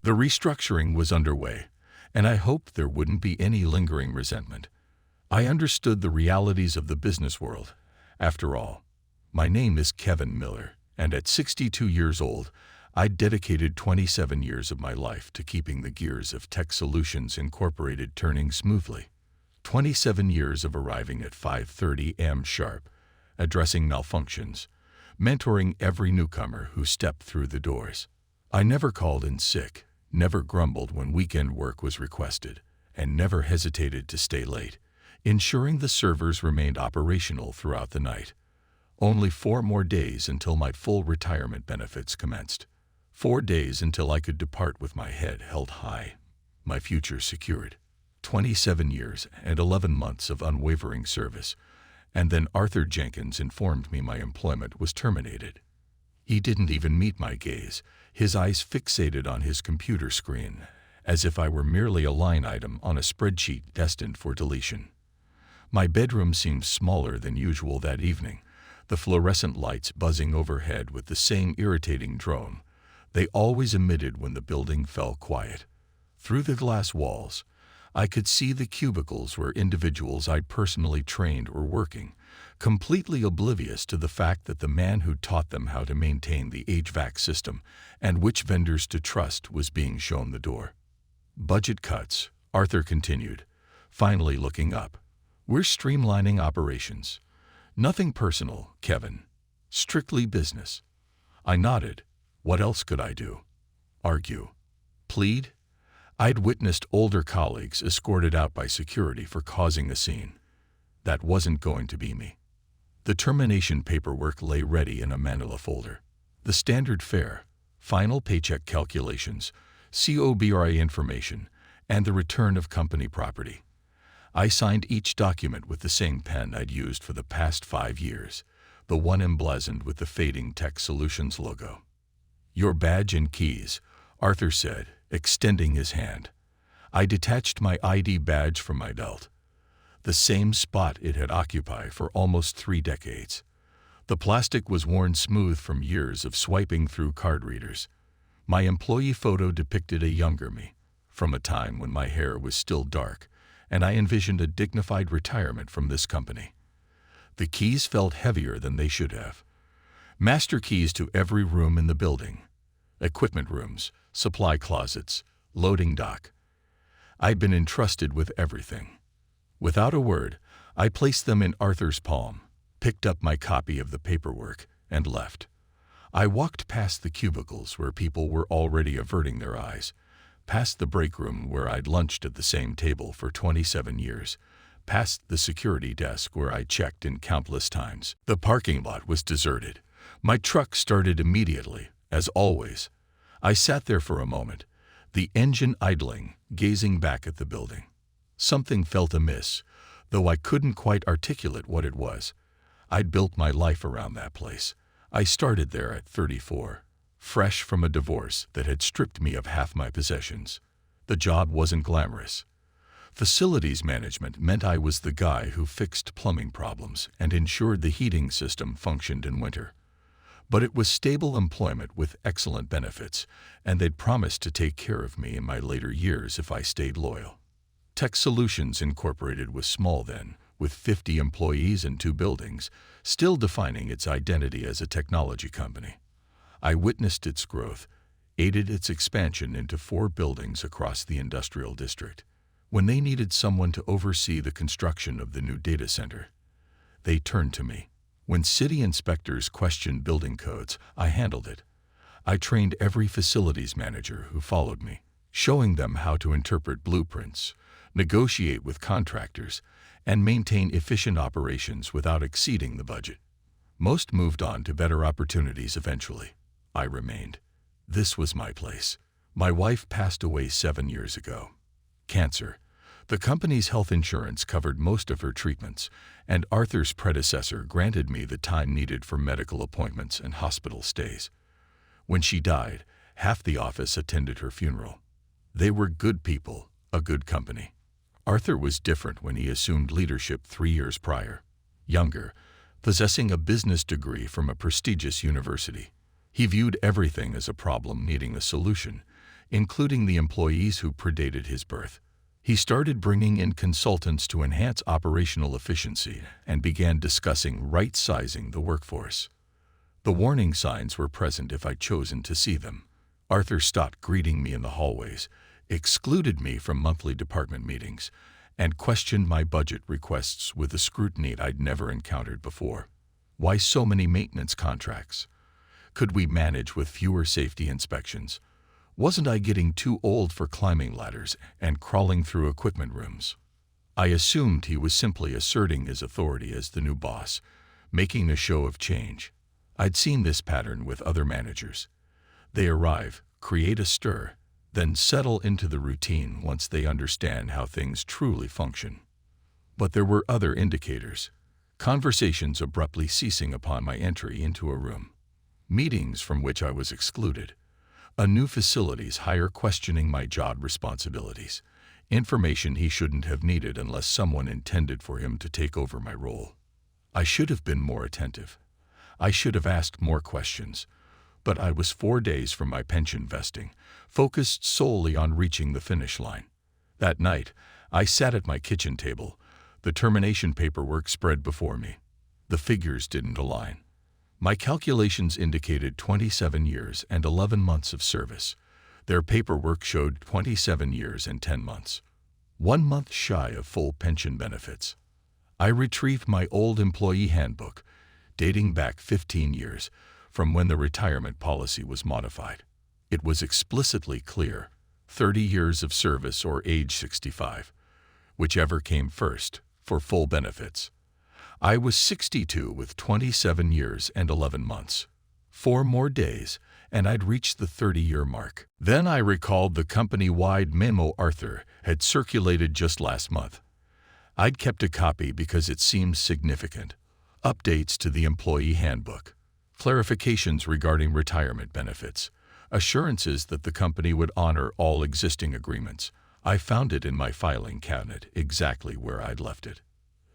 The restructuring was underway, and I hoped there wouldn't be any lingering resentment. I understood the realities of the business world. After all, my name is Kevin Miller, and at 62 years old, I dedicated 27 years of my life to keeping the gears of Tech Solutions Incorporated turning smoothly. 27 years of arriving at 5:30 a.m. sharp, addressing malfunctions, mentoring every newcomer who stepped through the doors. I never called in sick, never grumbled when weekend work was requested, and never hesitated to stay late, ensuring the servers remained operational throughout the night. Only 4 more days until my full retirement benefits commenced. 4 days until I could depart with my head held high, my future secured. 27 years and 11 months of unwavering service, and then Arthur Jenkins informed me my employment was terminated. He didn't even meet my gaze, his eyes fixated on his computer screen, as if I were merely a line item on a spreadsheet destined for deletion. My bedroom seemed smaller than usual that evening, the fluorescent lights buzzing overhead with the same irritating drone they always emitted when the building fell quiet. Through the glass walls, I could see the cubicles where individuals I'd personally trained were working, completely oblivious to the fact that the man who taught them how to maintain the HVAC system and which vendors to trust was being shown the door. Budget cuts, Arthur continued, finally looking up. We're streamlining operations. Nothing personal, Kevin. Strictly business. I nodded. What else could I do? Argue? Plead? I'd witnessed older colleagues escorted out by security for causing a scene. That wasn't going to be me. The termination paperwork lay ready in a manila folder. The standard fare, final paycheck calculations, COBRA information, and the return of company property. I signed each document with the same pen I'd used for the past 5 years, the one emblazoned with the fading Tech Solutions logo. Your badge and keys, Arthur said, extending his hand. I detached my ID badge from my belt, the same spot it had occupied for almost 3 decades. The plastic was worn smooth from years of swiping through card readers. My employee photo depicted a younger me, from a time when my hair was still dark, and I envisioned a dignified retirement from this company. The keys felt heavier than they should have. Master keys to every room in the building. Equipment rooms, supply closets, loading dock. I'd been entrusted with everything. Without a word, I placed them in Arthur's palm, picked up my copy of the paperwork, and left. I walked past the cubicles where people were already averting their eyes, past the break room where I'd lunched at the same table for 27 years, past the security desk where I checked in countless times. The parking lot was deserted. My truck started immediately, as always. I sat there for a moment, the engine idling, gazing back at the building. Something felt amiss, though I couldn't quite articulate what it was. I'd built my life around that place. I started there at 34, fresh from a divorce that had stripped me of half my possessions. The job wasn't glamorous. Facilities management meant I was the guy who fixed plumbing problems and ensured the heating system functioned in winter. But it was stable employment with excellent benefits, and they'd promised to take care of me in my later years if I stayed loyal. Tech Solutions Incorporated was small then, with 50 employees and 2 buildings, still defining its identity as a technology company. I witnessed its growth, aided its expansion into 4 buildings across the industrial district. When they needed someone to oversee the construction of the new data center, they turned to me. When city inspectors questioned building codes, I handled it. I trained every facilities manager who followed me, showing them how to interpret blueprints, negotiate with contractors, and maintain efficient operations without exceeding the budget. Most moved on to better opportunities eventually. I remained. This was my place. My wife passed away 7 years ago. Cancer. The company's health insurance covered most of her treatments, and Arthur's predecessor granted me the time needed for medical appointments and hospital stays. When she died, half the office attended her funeral. They were good people, a good company. Arthur was different when he assumed leadership 3 years prior. Younger, possessing a business degree from a prestigious university. He viewed everything as a problem needing a solution, including the employees who predated his birth. He started bringing in consultants to enhance operational efficiency and began discussing right-sizing the workforce. The warning signs were present if I'd chosen to see them. Arthur stopped greeting me in the hallways, excluded me from monthly department meetings, and questioned my budget requests with a scrutiny I'd never encountered before. Why so many maintenance contracts? Could we manage with fewer safety inspections? Wasn't I getting too old for climbing ladders and crawling through equipment rooms? I assumed he was simply asserting his authority as the new boss, making a show of change. I'd seen this pattern with other managers. They arrive, create a stir, then settle into the routine once they understand how things truly function. But there were other indicators. Conversations abruptly ceasing upon my entry into a room. Meetings from which I was excluded. A new facility's hire questioning my job responsibilities. Information he shouldn't have needed unless someone intended for him to take over my role. I should have been more attentive. I should have asked more questions. But I was 4 days from my pension vesting, focused solely on reaching the finish line. That night, I sat at my kitchen table, the termination paperwork spread before me. The figures didn't align. My calculations indicated 27 years and 11 months of service. Their paperwork showed 27 years and 10 months. 1 month shy of full pension benefits. I retrieved my old employee handbook, dating back 15 years, from when the retirement policy was modified. It was explicitly clear, 30 years of service or age 65, whichever came first, for full benefits. I was 62 with 27 years and 11 months. 4 more days, and I'd reached the 30-year mark. Then I recalled the company-wide memo Arthur had circulated just last month. I'd kept a copy because it seemed significant. Updates to the employee handbook. Clarifications regarding retirement benefits. Assurances that the company would honor all existing agreements. I found it in my filing cabinet, exactly where I'd left it.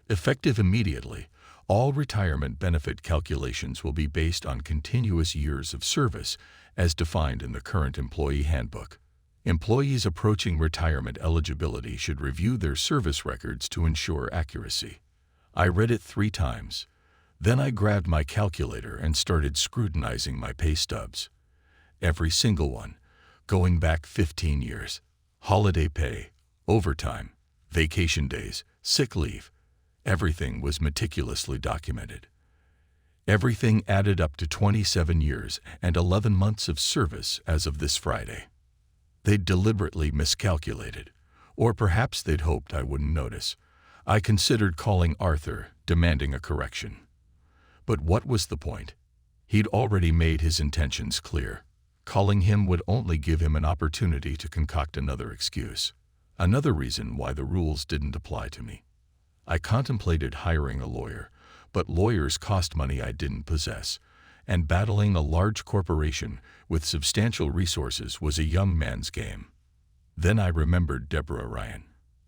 Effective immediately, all retirement benefit calculations will be based on continuous years of service as defined in the current employee handbook. Employees approaching retirement eligibility should review their service records to ensure accuracy. I read it 3 times. Then I grabbed my calculator and started scrutinizing my pay stubs. Every single one, going back 15 years. Holiday pay, overtime, vacation days, sick leave. Everything was meticulously documented. Everything added up to 27 years and 11 months of service as of this Friday. They'd deliberately miscalculated, or perhaps they'd hoped I wouldn't notice. I considered calling Arthur, demanding a correction. But what was the point? He'd already made his intentions clear. Calling him would only give him an opportunity to concoct another excuse. Another reason why the rules didn't apply to me. I contemplated hiring a lawyer, but lawyers cost money I didn't possess, and battling a large corporation with substantial resources was a young man's game. Then I remembered Deborah Ryan.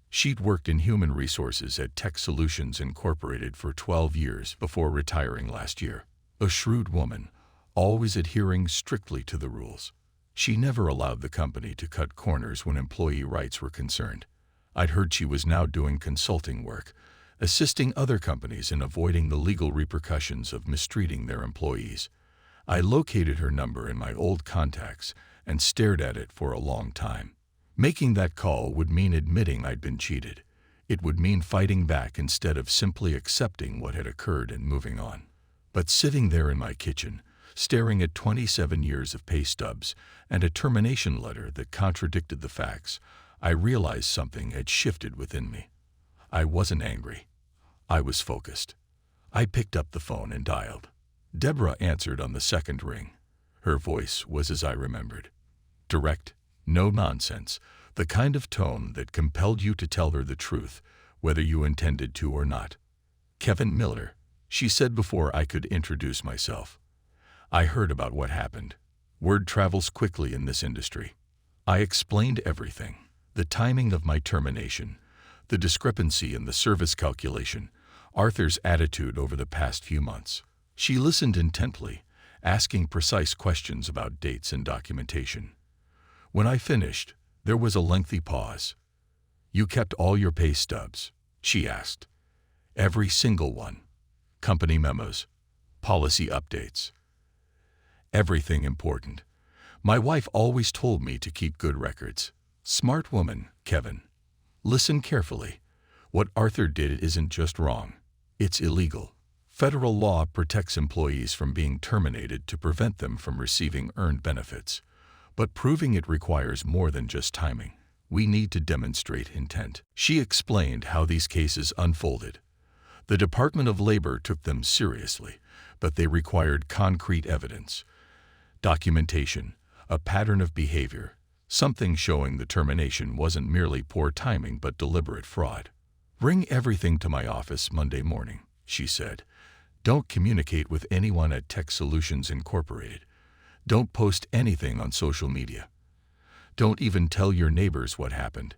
She'd worked in human resources at Tech Solutions Incorporated for 12 years before retiring last year. A shrewd woman, always adhering strictly to the rules. She never allowed the company to cut corners when employee rights were concerned. I'd heard she was now doing consulting work, assisting other companies in avoiding the legal repercussions of mistreating their employees. I located her number in my old contacts and stared at it for a long time. Making that call would mean admitting I'd been cheated. It would mean fighting back instead of simply accepting what had occurred and moving on. But sitting there in my kitchen, staring at 27 years of pay stubs and a termination letter that contradicted the facts, I realized something had shifted within me. I wasn't angry. I was focused. I picked up the phone and dialed. Deborah answered on the second ring. Her voice was as I remembered. Direct, no nonsense, the kind of tone that compelled you to tell her the truth, whether you intended to or not. Kevin Miller, she said before I could introduce myself. I heard about what happened. Word travels quickly in this industry. I explained everything. The timing of my termination, the discrepancy in the service calculation, Arthur's attitude over the past few months. She listened intently, asking precise questions about dates and documentation. When I finished, there was a lengthy pause. "You kept all your pay stubs?" she asked. "Every single one. Company memos, policy updates. Everything important. My wife always told me to keep good records." Smart woman, Kevin. Listen carefully. What Arthur did isn't just wrong. It's illegal. Federal law protects employees from being terminated to prevent them from receiving earned benefits. But proving it requires more than just timing. We need to demonstrate intent. She explained how these cases unfolded. The Department of Labor took them seriously, but they required concrete evidence. Documentation, a pattern of behavior, something showing the termination wasn't merely poor timing but deliberate fraud. "Bring everything to my office Monday morning," she said. "Don't communicate with anyone at Tech Solutions Incorporated. Don't post anything on social media. Don't even tell your neighbors what happened.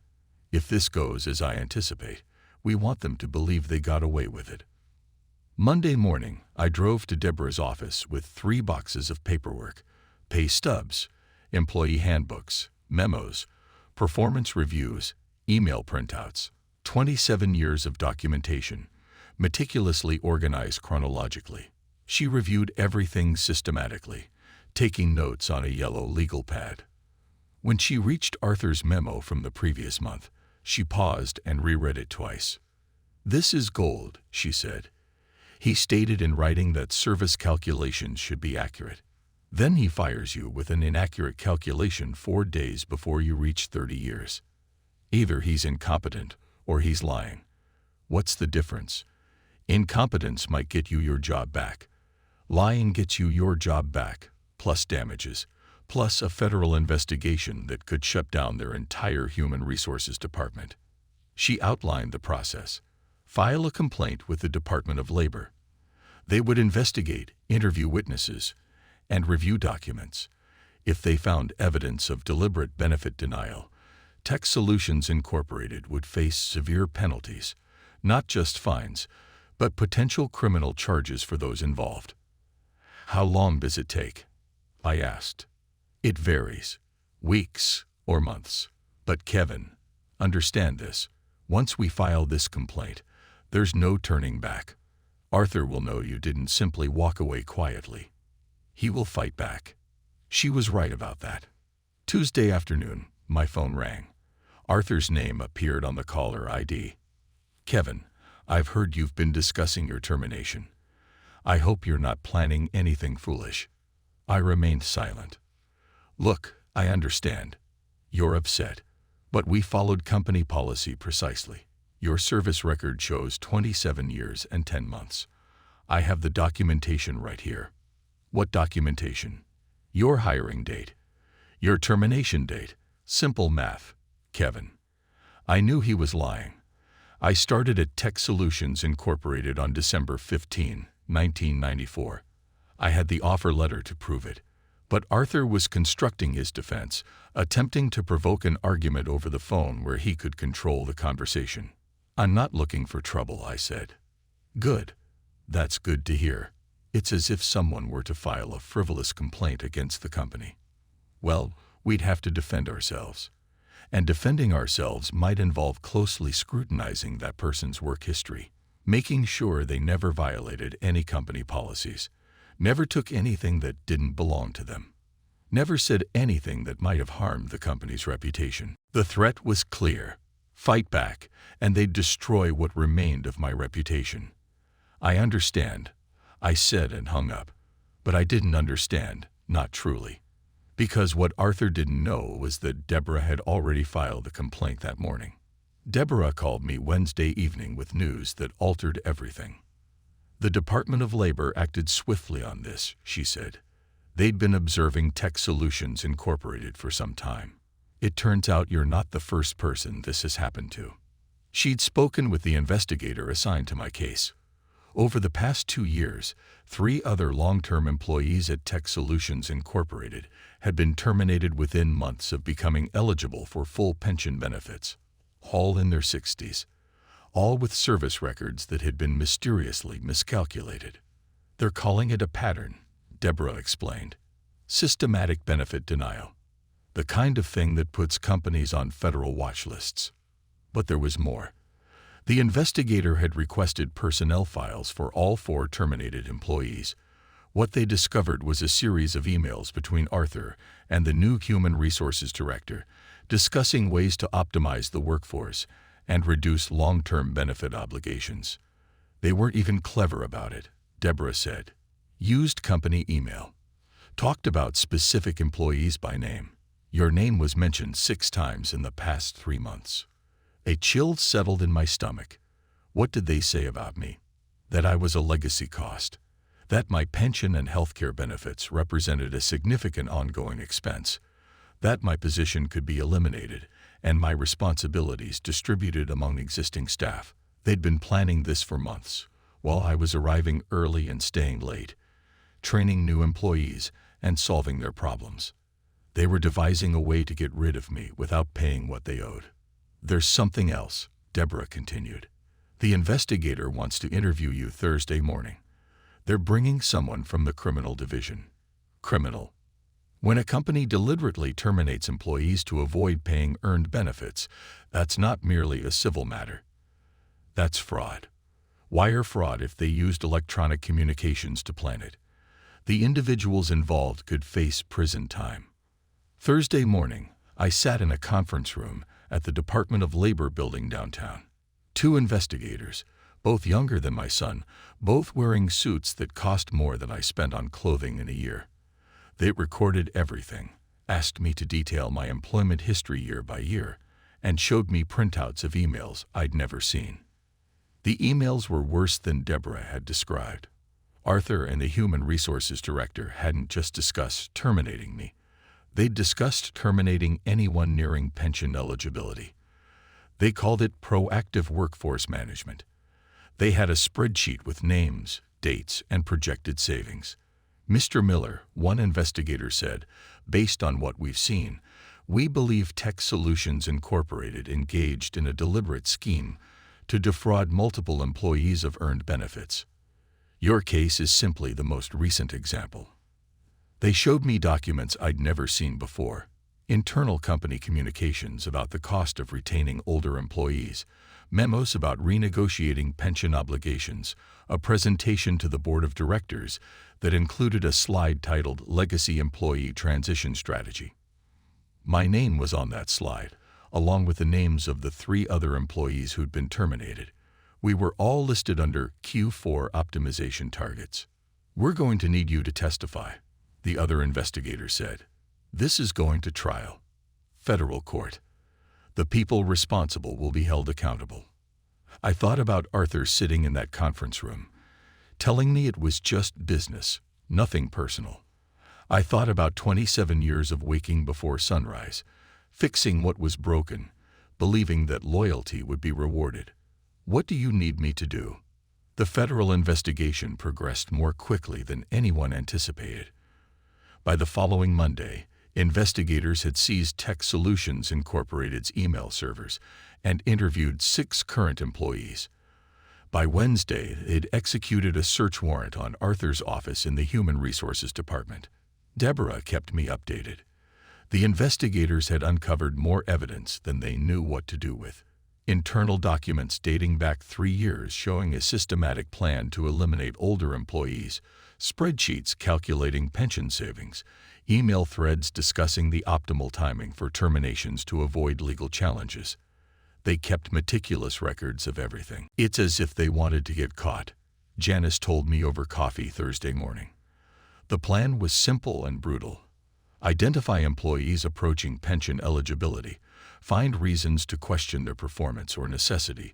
If this goes as I anticipate, we want them to believe they got away with it." Monday morning, I drove to Deborah's office with 3 boxes of paperwork: pay stubs, employee handbooks, memos, performance reviews, email printouts, 27 years of documentation, meticulously organized chronologically. She reviewed everything systematically, taking notes on a yellow legal pad. When she reached Arthur's memo from the previous month, she paused and reread it twice. "This is gold," she said. "He stated in writing that service calculations should be accurate. Then he fires you with an inaccurate calculation 4 days before you reach 30 years. Either he's incompetent or he's lying. What's the difference? Incompetence might get you your job back. Lying gets you your job back, plus damages, plus a federal investigation that could shut down their entire human resources department." She outlined the process. File a complaint with the Department of Labor. They would investigate, interview witnesses, and review documents. If they found evidence of deliberate benefit denial, Tech Solutions Incorporated would face severe penalties, not just fines, but potential criminal charges for those involved. "How long does it take?" I asked. "It varies. Weeks or months. But Kevin, understand this. Once we file this complaint, there's no turning back. Arthur will know you didn't simply walk away quietly. He will fight back." She was right about that. Tuesday afternoon, my phone rang. Arthur's name appeared on the caller ID. "Kevin, I've heard you've been discussing your termination. I hope you're not planning anything foolish." I remained silent. "Look, I understand. You're upset. But we followed company policy precisely. Your service record shows 27 years and 10 months. I have the documentation right here." "What documentation?" "Your hiring date. Your termination date. Simple math, Kevin." I knew he was lying. I started at Tech Solutions Incorporated on December 15, 1994. I had the offer letter to prove it. But Arthur was constructing his defense, attempting to provoke an argument over the phone where he could control the conversation. "I'm not looking for trouble," I said. "Good. That's good to hear. It's as if someone were to file a frivolous complaint against the company. Well, we'd have to defend ourselves. And defending ourselves might involve closely scrutinizing that person's work history, making sure they never violated any company policies, never took anything that didn't belong to them, never said anything that might have harmed the company's reputation. The threat was clear. Fight back, and they'd destroy what remained of my reputation. "I understand," I said and hung up. But I didn't understand, not truly. Because what Arthur didn't know was that Deborah had already filed the complaint that morning. Deborah called me Wednesday evening with news that altered everything. "The Department of Labor acted swiftly on this," she said. "They'd been observing Tech Solutions Incorporated for some time. It turns out you're not the first person this has happened to." She'd spoken with the investigator assigned to my case. Over the past 2 years, 3 other long-term employees at Tech Solutions Incorporated had been terminated within months of becoming eligible for full pension benefits, all in their 60s, all with service records that had been mysteriously miscalculated. "They're calling it a pattern," Deborah explained. "Systematic benefit denial. The kind of thing that puts companies on federal watch lists. But there was more. The investigator had requested personnel files for all 4 terminated employees. What they discovered was a series of emails between Arthur and the new Human Resources Director, discussing ways to optimize the workforce and reduce long-term benefit obligations. They weren't even clever about it, Deborah said. Used company email. Talked about specific employees by name. Your name was mentioned 6 times in the past 3 months. A chill settled in my stomach. What did they say about me? That I was a legacy cost. That my pension and healthcare benefits represented a significant ongoing expense. That my position could be eliminated and my responsibilities distributed among existing staff. They'd been planning this for months, while I was arriving early and staying late, training new employees and solving their problems. They were devising a way to get rid of me without paying what they owed. There's something else, Deborah continued. The investigator wants to interview you Thursday morning. They're bringing someone from the criminal division. Criminal. When a company deliberately terminates employees to avoid paying earned benefits, that's not merely a civil matter. That's fraud. Wire fraud if they used electronic communications to plan it. The individuals involved could face prison time. Thursday morning, I sat in a conference room at the Department of Labor building downtown. 2 investigators, both younger than my son, both wearing suits that cost more than I spent on clothing in a year. They recorded everything, asked me to detail my employment history year by year, and showed me printouts of emails I'd never seen. The emails were worse than Deborah had described. Arthur and the Human Resources Director hadn't just discussed terminating me. They'd discussed terminating anyone nearing pension eligibility. They called it proactive workforce management. They had a spreadsheet with names, dates, and projected savings. Mr. Miller, one investigator said, based on what we've seen, we believe Tech Solutions Incorporated engaged in a deliberate scheme to defraud multiple employees of earned benefits. Your case is simply the most recent example. They showed me documents I'd never seen before, internal company communications about the cost of retaining older employees, memos about renegotiating pension obligations, a presentation to the board of directors that included a slide titled Legacy Employee Transition Strategy. My name was on that slide, along with the names of the 3 other employees who'd been terminated. We were all listed under Q4 optimization targets. We're going to need you to testify, the other investigator said. This is going to trial. Federal court. The people responsible will be held accountable. I thought about Arthur sitting in that conference room, telling me it was just business, nothing personal. I thought about 27 years of waking before sunrise, fixing what was broken, believing that loyalty would be rewarded. What do you need me to do? The federal investigation progressed more quickly than anyone anticipated. By the following Monday, investigators had seized Tech Solutions Incorporated's email servers and interviewed 6 current employees. By Wednesday, they'd executed a search warrant on Arthur's office in the Human Resources Department. Deborah kept me updated. The investigators had uncovered more evidence than they knew what to do with. Internal documents dating back 3 years showing a systematic plan to eliminate older employees, spreadsheets calculating pension savings, email threads discussing the optimal timing for terminations to avoid legal challenges. They kept meticulous records of everything. It's as if they wanted to get caught, Janice told me over coffee Thursday morning. The plan was simple and brutal. Identify employees approaching pension eligibility, find reasons to question their performance or necessity,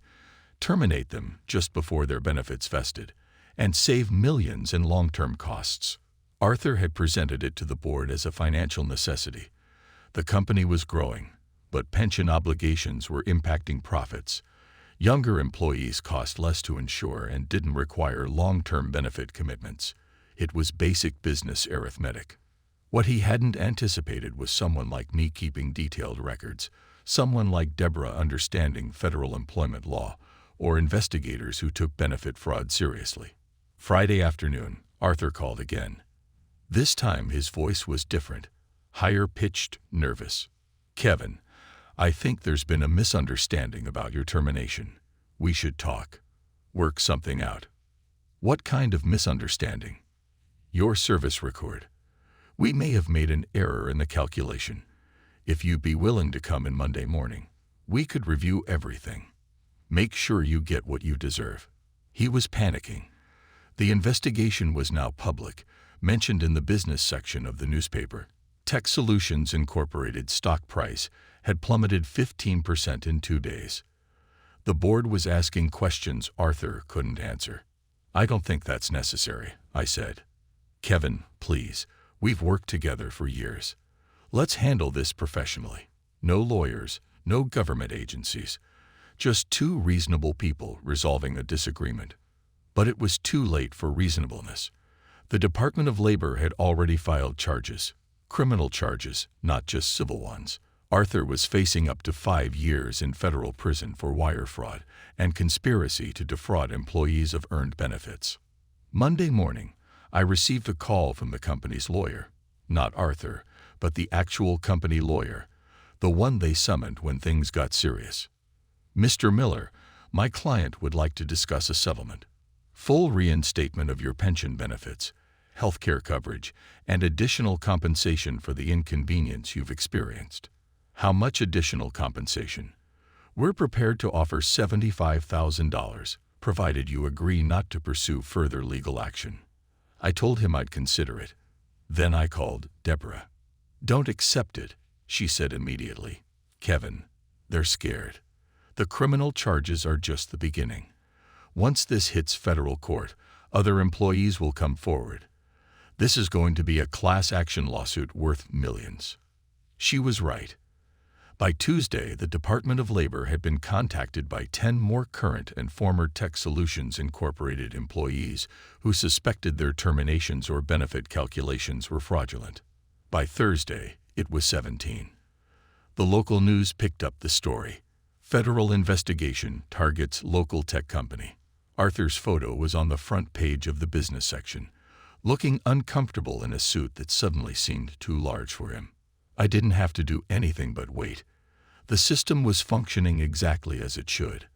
terminate them just before their benefits vested, and save millions in long-term costs. Arthur had presented it to the board as a financial necessity. The company was growing, but pension obligations were impacting profits. Younger employees cost less to insure and didn't require long-term benefit commitments. It was basic business arithmetic. What he hadn't anticipated was someone like me keeping detailed records, someone like Deborah understanding federal employment law, or investigators who took benefit fraud seriously. Friday afternoon, Arthur called again. This time his voice was different, higher-pitched, nervous. "Kevin, I think there's been a misunderstanding about your termination. We should talk. Work something out." "What kind of misunderstanding?" "Your service record. We may have made an error in the calculation. If you'd be willing to come in Monday morning, we could review everything. Make sure you get what you deserve." He was panicking. The investigation was now public, mentioned in the business section of the newspaper. Tech Solutions Incorporated stock price had plummeted 15% in 2 days. The board was asking questions Arthur couldn't answer. "I don't think that's necessary," I said. "Kevin, please, we've worked together for years. Let's handle this professionally. No lawyers, no government agencies. Just two reasonable people resolving a disagreement." But it was too late for reasonableness. The Department of Labor had already filed charges. Criminal charges, not just civil ones. Arthur was facing up to 5 years in federal prison for wire fraud and conspiracy to defraud employees of earned benefits. Monday morning, I received a call from the company's lawyer. Not Arthur, but the actual company lawyer, the one they summoned when things got serious. "Mr. Miller, my client would like to discuss a settlement. Full reinstatement of your pension benefits, health care coverage, and additional compensation for the inconvenience you've experienced." "How much additional compensation?" "We're prepared to offer $75,000, provided you agree not to pursue further legal action." I told him I'd consider it. Then I called Deborah. "Don't accept it," she said immediately. "Kevin, they're scared. The criminal charges are just the beginning. Once this hits federal court, other employees will come forward. This is going to be a class action lawsuit worth millions." She was right. By Tuesday, the Department of Labor had been contacted by 10 more current and former Tech Solutions Incorporated employees who suspected their terminations or benefit calculations were fraudulent. By Thursday, it was 17. The local news picked up the story. "Federal investigation targets local tech company." Arthur's photo was on the front page of the business section, looking uncomfortable in a suit that suddenly seemed too large for him. I didn't have to do anything but wait. The system was functioning exactly as it should,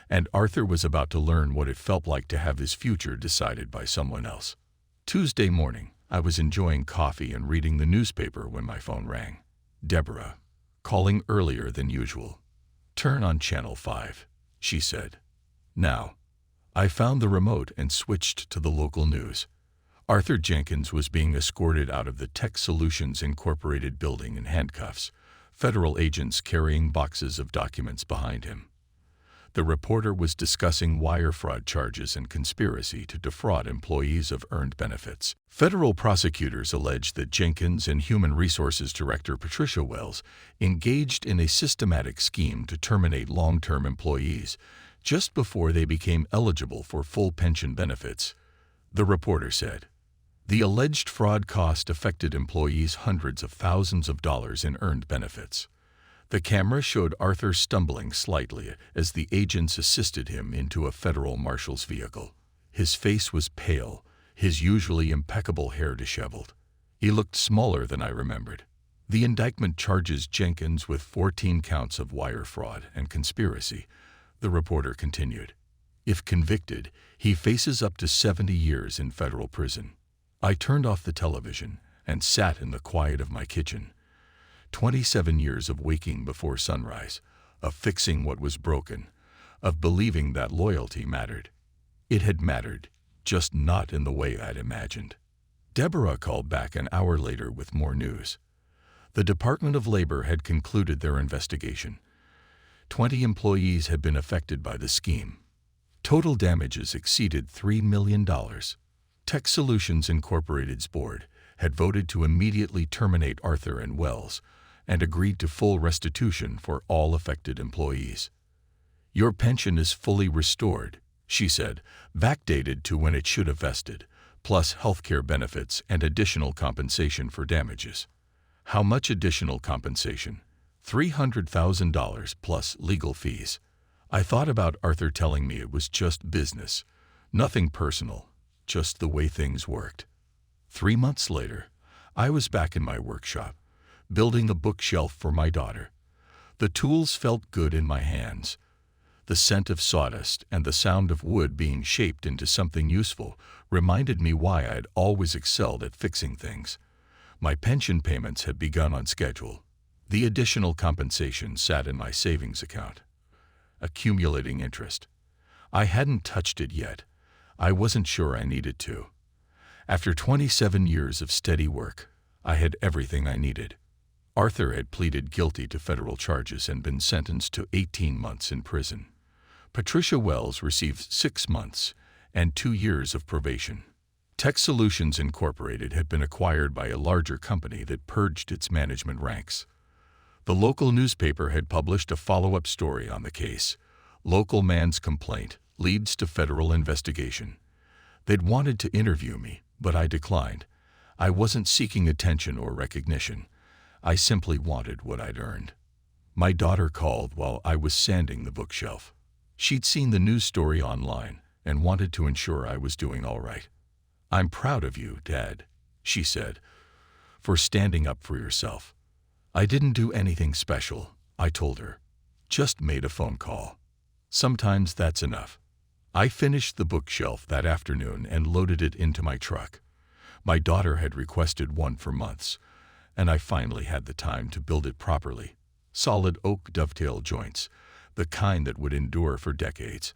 and Arthur was about to learn what it felt like to have his future decided by someone else. Tuesday morning, I was enjoying coffee and reading the newspaper when my phone rang. Deborah, calling earlier than usual. "Turn on Channel 5, she said. Now, I found the remote and switched to the local news. Arthur Jenkins was being escorted out of the Tech Solutions Incorporated building in handcuffs, federal agents carrying boxes of documents behind him. The reporter was discussing wire fraud charges and conspiracy to defraud employees of earned benefits. Federal prosecutors alleged that Jenkins and Human Resources Director Patricia Wells engaged in a systematic scheme to terminate long-term employees just before they became eligible for full pension benefits, the reporter said. The alleged fraud cost affected employees hundreds of thousands of dollars in earned benefits. The camera showed Arthur stumbling slightly as the agents assisted him into a federal marshal's vehicle. His face was pale, his usually impeccable hair disheveled. He looked smaller than I remembered. The indictment charges Jenkins with 14 counts of wire fraud and conspiracy, the reporter continued. If convicted, he faces up to 70 years in federal prison. I turned off the television and sat in the quiet of my kitchen. 27 years of waking before sunrise, of fixing what was broken, of believing that loyalty mattered. It had mattered, just not in the way I'd imagined. Deborah called back an hour later with more news. The Department of Labor had concluded their investigation. 20 employees had been affected by the scheme. Total damages exceeded $3 million. Tech Solutions Incorporated's board had voted to immediately terminate Arthur and Wells and agreed to full restitution for all affected employees. Your pension is fully restored, she said, backdated to when it should have vested, plus health care benefits and additional compensation for damages. How much additional compensation? $300,000 plus legal fees. I thought about Arthur telling me it was just business, nothing personal, just the way things worked. 3 months later, I was back in my workshop, building a bookshelf for my daughter. The tools felt good in my hands. The scent of sawdust and the sound of wood being shaped into something useful reminded me why I had always excelled at fixing things. My pension payments had begun on schedule. The additional compensation sat in my savings account, accumulating interest. I hadn't touched it yet. I wasn't sure I needed to. After 27 years of steady work, I had everything I needed. Arthur had pleaded guilty to federal charges and been sentenced to 18 months in prison. Patricia Wells received 6 months and 2 years of probation. Tech Solutions Incorporated had been acquired by a larger company that purged its management ranks. The local newspaper had published a follow-up story on the case. Local man's complaint leads to federal investigation. They'd wanted to interview me, but I declined. I wasn't seeking attention or recognition. I simply wanted what I'd earned. My daughter called while I was sanding the bookshelf. She'd seen the news story online and wanted to ensure I was doing all right. "I'm proud of you, Dad," she said, "for standing up for yourself." "I didn't do anything special," I told her. "Just made a phone call. Sometimes that's enough." I finished the bookshelf that afternoon and loaded it into my truck. My daughter had requested one for months, and I finally had the time to build it properly. Solid oak dovetail joints, the kind that would endure for decades.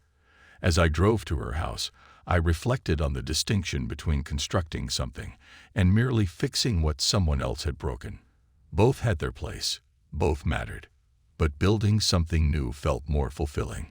As I drove to her house, I reflected on the distinction between constructing something and merely fixing what someone else had broken. Both had their place, both mattered, but building something new felt more fulfilling.